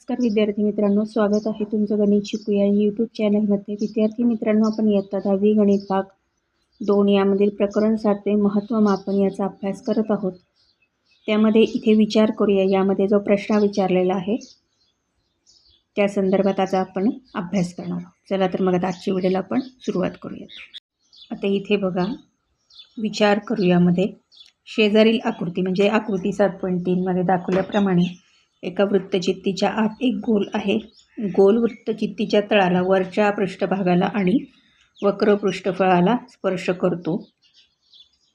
नमस्कार विद्यार्थी मित्रांनो, स्वागत आहे तुमचं गणित शिकूया यूट्यूब चॅनलमध्ये. विद्यार्थी मित्रांनो, आपण इयत्ता 10वी गणित भाग 2 यामधील प्रकरण 7 महत्त्व मापन याचा अभ्यास करत आहोत. त्यामध्ये इथे विचार करूया, यामध्ये जो प्रश्न विचारलेला आहे त्या संदर्भात आज आपण अभ्यास करणार आहोत. चला तर मग आजच्या व्हिडिओला आपण सुरुवात करूया. आता इथे बघा, विचार करूयामध्ये शेजारील आकृती म्हणजे आकृती 7.3 मध्ये दाखवल्याप्रमाणे एका वृत्तचित्तीच्या आत एक गोल आहे. गोल वृत्तचित्तीच्या तळाला वरच्या पृष्ठभागाला आणि वक्र पृष्ठफळाला स्पर्श करतो.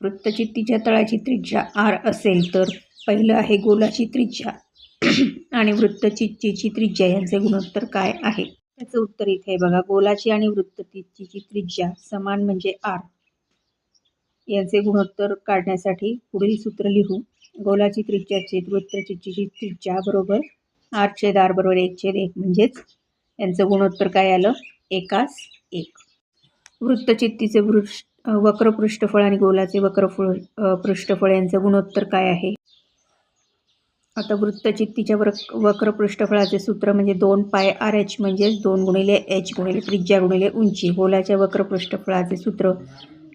वृत्तचित्तीच्या तळाची त्रिज्या r असेल तर पहिलं आहे गोलाची त्रिज्या आणि वृत्तचित्तीची त्रिज्या यांचे गुणोत्तर काय आहे. त्याचं उत्तर इथे बघा, गोलाची आणि वृत्तचित्तीची त्रिज्या समान म्हणजे r. याचे गुणोत्तर काढण्यासाठी पुढील सूत्र लिहू. गोलाची त्रिज्या छेद वृत्तचित्तीची त्रिज्या बरोबर r/r बरोबर 1/1 म्हणजेच यांचं गुणोत्तर काय आलं, 1:1. वृत्तचित्तीचे वक्र पृष्ठफळ आणि गोलाचे वक्र पृष्ठफळ यांचं गुणोत्तर काय आहे. आता वृत्तचित्तीच्या वक्र पृष्ठफळाचे सूत्र म्हणजे 2πrh म्हणजेच 2 गुणिले h गुणिले त्रिज्या गुणिले उंची. गोलाच्या वक्र पृष्ठफळाचे सूत्र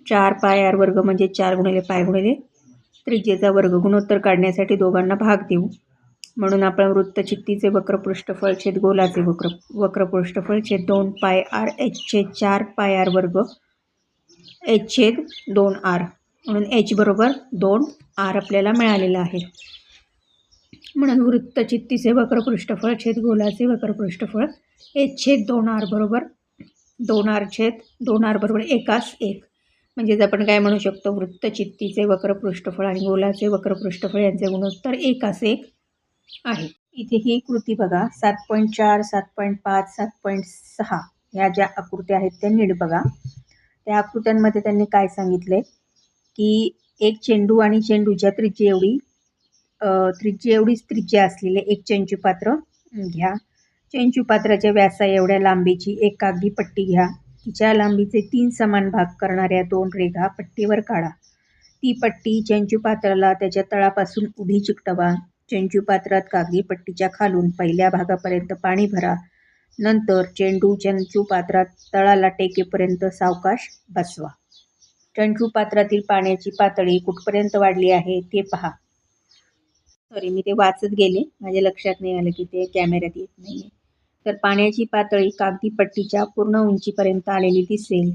4πr वर्ग म्हणजे 4 गुणिले पाय गुणिले त्रिज्येचा वर्ग. गुणोत्तर काढण्यासाठी दोघांना भाग देऊ. म्हणून आपण वृत्तचित्तीचे वक्र पृष्ठफळ छेद गोलाचे वक्र पृष्ठफळ छेद 2πrh छेद 4πr वर्ग h छेद 2r म्हणून h बरोबर 2r आपल्याला मिळालेलं आहे. म्हणून वृत्तचित्तीचे वक्र पृष्ठफळ छेद गोलाचे वक्र पृष्ठफळ h छेद 2r बरोबर 2r छेद 2r बरोबर 1:1. म्हणजेच आपण काय म्हणू शकतो, वृत्तचित्तीचे वक्र पृष्ठफळ आणि गोलाचे वक्र पृष्ठफळ यांचे गुणोत्तर 1:1 आहे. इथे ही कृती बघा, 7.4 7.5 7.6 ह्या ज्या आकृत्या आहेत त्या नीट बघा. त्या आकृत्यांमध्ये त्यांनी काय सांगितले की एक चेंडू आणि चेंडूच्या त्रिज्येएवढीच त्रिज्या असलेले एक चंचुपात्र घ्या. चंचुपात्राच्या व्यासा एवढ्या लांबीची एक कागदी पट्टी घ्या. तिच्या लांबीचे 3 समान भाग करणाऱ्या 2 रेघा पट्टीवर काढा. ती पट्टी चंचुपात्राला त्याच्या तळापासून उभी चिकटवा. चंचुपात्रात कागदी पट्टीच्या खालून पहिल्या भागापर्यंत पाणी भरा. नंतर चेंडू चंचुपात्रात तळाला टेकेपर्यंत सावकाश बसवा. चंचुपात्रातील पाण्याची पातळी कुठपर्यंत वाढली आहे ते पहा. मी ते वाचत गेले, माझ्या लक्षात नाही आलं की ते कॅमेऱ्यात येत नाही. तर पाण्याची पातळी कागदी पट्टीच्या पूर्ण उंचीपर्यंत आलेली दिसेल.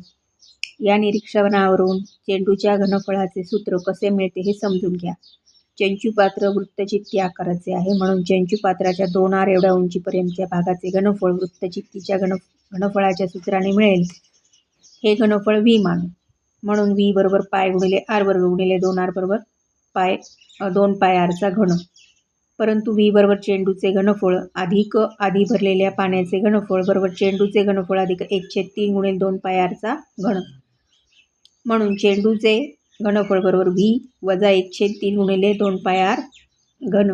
या निरीक्षणावरून चेंडूच्या घनफळाचे सूत्र कसे मिळते हे समजून घ्या. चंचुपात्र वृत्तचित्ती आकाराचे आहे, म्हणून चंचुपात्राच्या 2r एवढ्या उंचीपर्यंतच्या भागाचे घनफळ वृत्तचित्तीच्या घनफळाच्या सूत्राने मिळेल. हे घनफळ v मानू. म्हणून v बरोबर पाय गुणिले r वर्ग गुणिले 2r बरोबर 2πrचा घन. परंतु v बरोबर चेंडूचे घनफळ अधिक आधी भरलेल्या पाण्याचे घनफळ बरोबर चेंडूचे घनफळ अधिक 1/3 गुणिले 2πrचा घन. म्हणून चेंडूचे घनफळ बरोबर v वजा 1/3 गुणिले 2πr घन.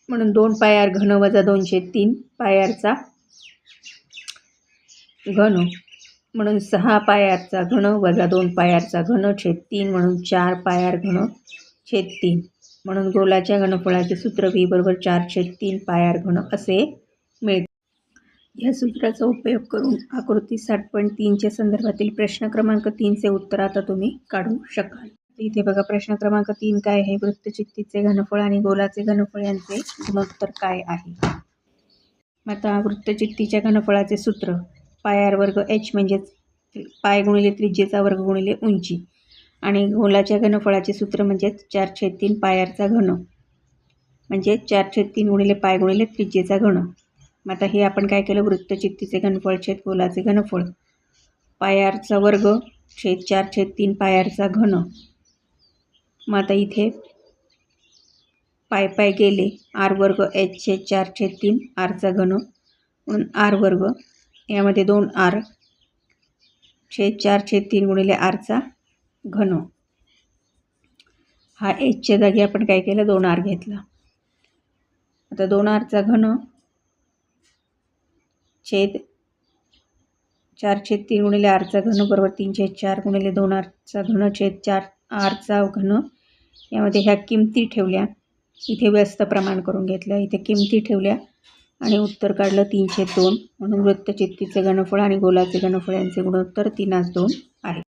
म्हणून 2πr घन वजा 2/3 πrचा घन. म्हणून 6πrचा घन वजा 2πrचा घन छेद 3 म्हणून 4πr घन छेद 3. म्हणून गोलाच्या घनफळाचे सूत्र v बरोबर 4/3 πr घन असे मिळते. या सूत्राचा उपयोग करून आकृती 7.3च्या संदर्भातील प्रश्न क्रमांक 3चे उत्तर आता तुम्ही काढू शकाल. इथे बघा, प्रश्न क्रमांक 3 काय आहे, वृत्तचित्तीचे घनफळ आणि गोलाचे घनफळ यांचे गुणोत्तर काय आहे. आता वृत्तचित्तीच्या घनफळाचे सूत्र πr वर्ग h म्हणजेच पाय गुणिले त्रिज्येचा वर्ग गुणिले उंची आणि गोलाच्या घनफळाचे सूत्र म्हणजे 4/3 πrचा घन म्हणजे 4/3 गुणिले पाय गुणिले त्रिज्येचा घन. आता हे आपण काय केलं, वृत्तचित्तीचे घनफळ छेद गोलाचे घनफळ πrचा वर्ग छेद 4/3 πrचा घन. मग आता इथे पाय गेले, r वर्ग h छेद 4/3 rचा घन म्हणून r वर्ग यामध्ये 2r छेद 4/3 गुणिले rचा घन. हा hच्या जागी आपण काय केलं, 2r घेतला. आता 2rचा घन छेद 4/3 गुणिले rचा घन बरोबर 3/4 गुणिले 2rचा घन छेद 4rचा घन. यामध्ये ह्या किमती ठेवल्या, इथे व्यस्त प्रमाण करून घेतलं, इथे किमती ठेवल्या आणि उत्तर काढलं 3/2 म्हणून वृत्तचित्तीचे घनफळ आणि गोलाचे घनफळ यांचे गुणोत्तर 3:2 आहे.